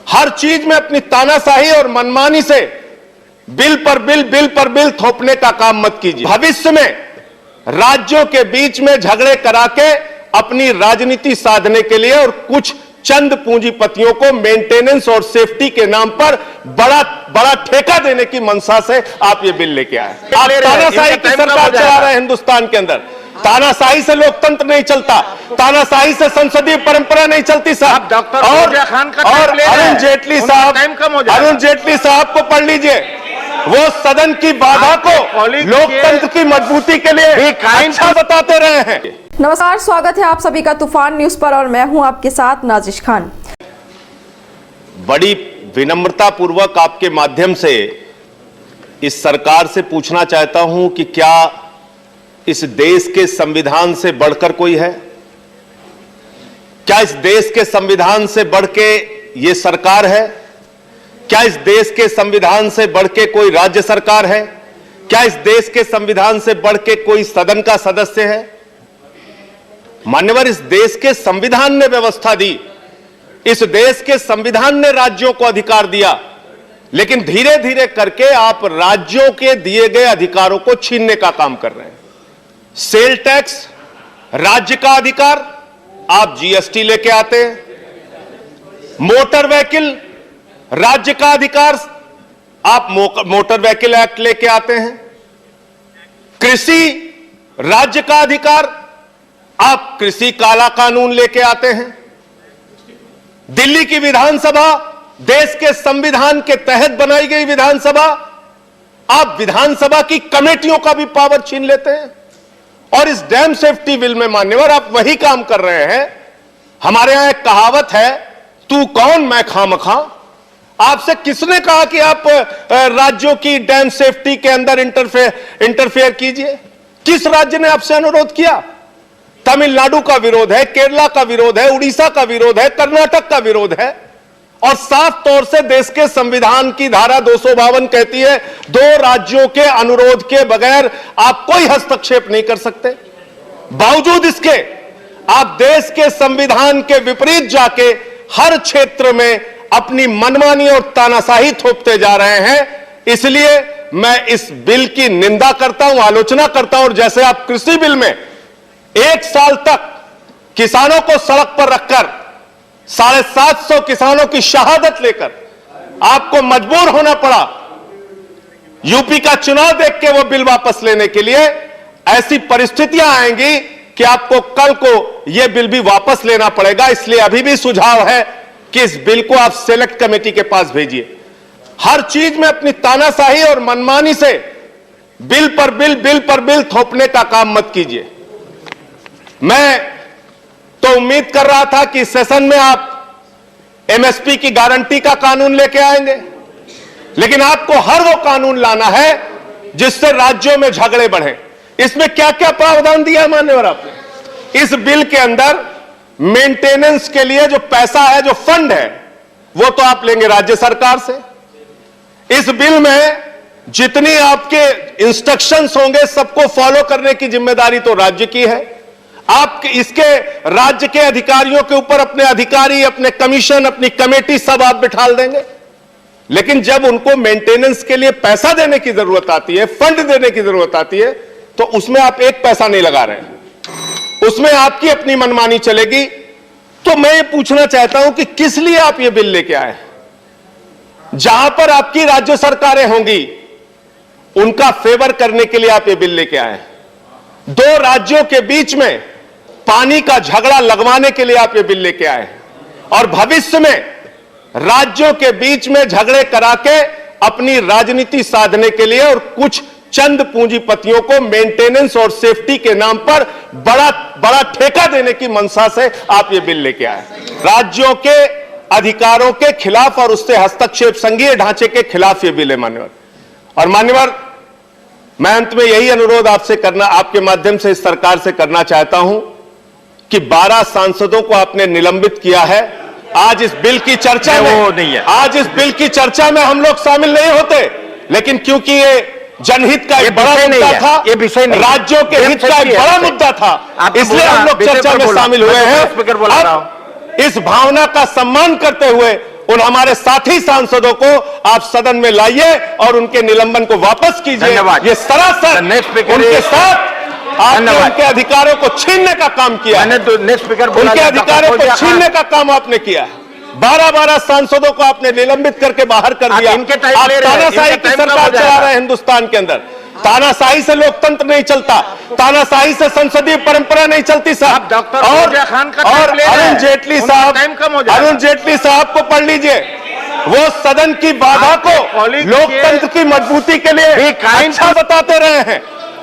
हर चीज में अपनी तानाशाही और मनमानी से बिल पर बिल थोपने का काम मत कीजिए। भविष्य में राज्यों के बीच में झगड़े करा के अपनी राजनीति साधने के लिए और कुछ चंद पूंजीपतियों को मेंटेनेंस और सेफ्टी के नाम पर बड़ा ठेका देने की मंशा से आप ये बिल लेके आए। आप तानाशाही की सरकार चला रहे हैं हिंदुस्तान के अंदर। तानाशाही से लोकतंत्र नहीं चलता, तानाशाही से संसदीय परंपरा नहीं चलती साहब। और अरुण जेटली साहब को पढ़ लीजिए, वो सदन की बाधा को लोकतंत्र की मजबूती के लिए अच्छा बताते रहे हैं। नमस्कार, स्वागत है आप सभी का तूफान न्यूज पर और मैं हूं आपके साथ नाजिश खान। बड़ी विनम्रता पूर्वक आपके माध्यम से इस सरकार से पूछना चाहता हूं कि क्या इस देश के संविधान से बढ़कर कोई है? क्या इस देश के संविधान से बढ़ के ये सरकार है? क्या इस देश के संविधान से बढ़ के कोई राज्य सरकार है? क्या इस देश के संविधान से बढ़ के कोई सदन का सदस्य है? मान्यवर, इस देश के संविधान ने व्यवस्था दी, इस देश के संविधान ने राज्यों को अधिकार दिया, लेकिन धीरे धीरे करके आप राज्यों के दिए गए अधिकारों को छीनने का काम कर रहे हैं। सेल टैक्स राज्य का अधिकार, आप जीएसटी लेके आते हैं। मोटर व्हीकल राज्य का अधिकार, आप मोटर व्हीकल एक्ट लेके आते हैं। कृषि राज्य का अधिकार, आप कृषि काला कानून लेके आते हैं। दिल्ली की विधानसभा, देश के संविधान के तहत बनाई गई विधानसभा, आप विधानसभा की कमेटियों का भी पावर छीन लेते हैं। और इस डैम सेफ्टी बिल में मान्यवर आप वही काम कर रहे हैं। हमारे यहां एक कहावत है, तू कौन मैं खामखा। आपसे किसने कहा कि आप राज्यों की डैम सेफ्टी के अंदर इंटरफेयर कीजिए? किस राज्य ने आपसे अनुरोध किया? तमिलनाडु का विरोध है, केरला का विरोध है, उड़ीसा का विरोध है, कर्नाटक का विरोध है। और साफ तौर से देश के संविधान की धारा 252 कहती है, दो राज्यों के अनुरोध के बगैर आप कोई हस्तक्षेप नहीं कर सकते। बावजूद इसके आप देश के संविधान के विपरीत जाके हर क्षेत्र में अपनी मनमानी और तानाशाही थोपते जा रहे हैं। इसलिए मैं इस बिल की निंदा करता हूं, आलोचना करता हूं। और जैसे आप कृषि बिल में 1 साल तक किसानों को सड़क पर रखकर 750 किसानों की शहादत लेकर आपको मजबूर होना पड़ा यूपी का चुनाव देख के वो बिल वापस लेने के लिए, ऐसी परिस्थितियां आएंगी कि आपको कल को यह बिल भी वापस लेना पड़ेगा। इसलिए अभी भी सुझाव है कि इस बिल को आप सेलेक्ट कमेटी के पास भेजिए। हर चीज में अपनी तानाशाही और मनमानी से बिल पर बिल थोपने का काम मत कीजिए। मैं तो उम्मीद कर रहा था कि सेशन में आप एमएसपी की गारंटी का कानून लेके आएंगे, लेकिन आपको हर वो कानून लाना है जिससे राज्यों में झगड़े बढ़े। इसमें क्या क्या प्रावधान दिया है मान्यवर आपने? इस बिल के अंदर मेंटेनेंस के लिए जो पैसा है, जो फंड है, वो तो आप लेंगे राज्य सरकार से। इस बिल में जितनी आपके इंस्ट्रक्शंस होंगे सबको फॉलो करने की जिम्मेदारी तो राज्य की है। आप इसके राज्य के अधिकारियों के ऊपर अपने अधिकारी, अपने कमीशन, अपनी कमेटी सब आप बिठाल देंगे। लेकिन जब उनको मेंटेनेंस के लिए पैसा देने की जरूरत आती है, फंड देने की जरूरत आती है, तो उसमें आप एक पैसा नहीं लगा रहे हैं, उसमें आपकी अपनी मनमानी चलेगी। तो मैं ये पूछना चाहता हूं कि किस लिए आप ये बिल लेके आए? जहां पर आपकी राज्य सरकारें होंगी उनका फेवर करने के लिए आप ये बिल लेके आए। दो राज्यों के बीच में पानी का झगड़ा लगवाने के लिए आप ये बिल लेके आए और भविष्य में राज्यों के बीच में झगड़े करा के अपनी राजनीति साधने के लिए और कुछ चंद पूंजीपतियों को मेंटेनेंस और सेफ्टी के नाम पर बड़ा ठेका देने की मंशा से आप ये बिल लेके आए। राज्यों के अधिकारों के खिलाफ और उससे हस्तक्षेप, संघीय ढांचे के खिलाफ ये बिल है मान्यवर। और मान्यवर, मैं अंत में यही अनुरोध आपसे करना, आपके माध्यम से इस सरकार से करना चाहता हूं कि 12 सांसदों को आपने निलंबित किया है। आज इस बिल की चर्चा में आज इस बिल की चर्चा में हम लोग शामिल नहीं होते, लेकिन क्योंकि ये जनहित का एक बड़ा मुद्दा था, ये विषय नहीं, राज्यों के हित का एक बड़ा मुद्दा था, इसलिए हम लोग चर्चा में शामिल हुए हैं। अब इस भावना का सम्मान करते हुए उन हमारे साथी सांसदों को आप सदन में लाइए और उनके निलंबन को वापस कीजिए। धन्यवाद। ये सरासर नेक्स्ट स्पीकर उनके साथ आपने उनके अधिकारों को छीनने का काम किया। नेक्स्ट स्पीकर उनके अधिकारों को छीनने का काम आपने किया है। 12-12 सांसदों को आपने निलंबित करके बाहर कर दिया। इनके टाइम आप ले रहे हैं, तानाशाही इनका की टाइम कब सरकार हो जाएगा? चला रहे हैं हिंदुस्तान के अंदर। तानाशाही से लोकतंत्र नहीं चलता, तानाशाही से संसदीय परंपरा नहीं चलती साहब। आप डॉक्टर फौजिया खान का टाइम ले रहे हैं। अरुण जेटली उनका साहब, टाइम कम हो जाएगा। अरुण जेटली साहब को पढ़ लीजिए, वो सदन की बाधा को लोकतंत्र की मजबूती के लिए अच्छा बताते रहे हैं।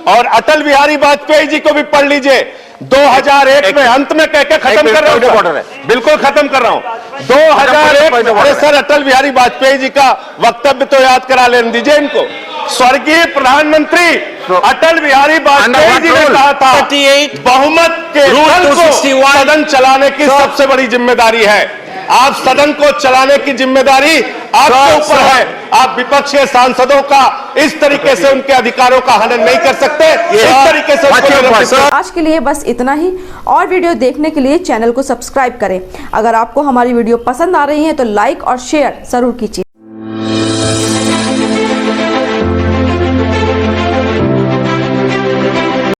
और अटल बिहारी वाजपेयी जी को भी पढ़ लीजिए, 2001 में अंत में कह के खत्म कर रहा हूं, बिल्कुल खत्म कर रहा हूं। 2001 अरे सर, अटल बिहारी वाजपेयी जी का वक्तव्य तो याद करा लेने दीजिए इनको। स्वर्गीय प्रधानमंत्री अटल बिहारी वाजपेयी जी ने कहा था, बहुमत के दल को सदन चलाने की सबसे बड़ी जिम्मेदारी है। आप सदन को चलाने की जिम्मेदारी आपके ऊपर है। आप विपक्ष के सांसदों का इस तरीके से उनके अधिकारों का हनन नहीं कर सकते, इस तरीके से उनको निलंबित कर। आज के लिए बस इतना ही। और वीडियो देखने के लिए चैनल को सब्सक्राइब करें। अगर आपको हमारी वीडियो पसंद आ रही है तो लाइक और शेयर जरूर कीजिए।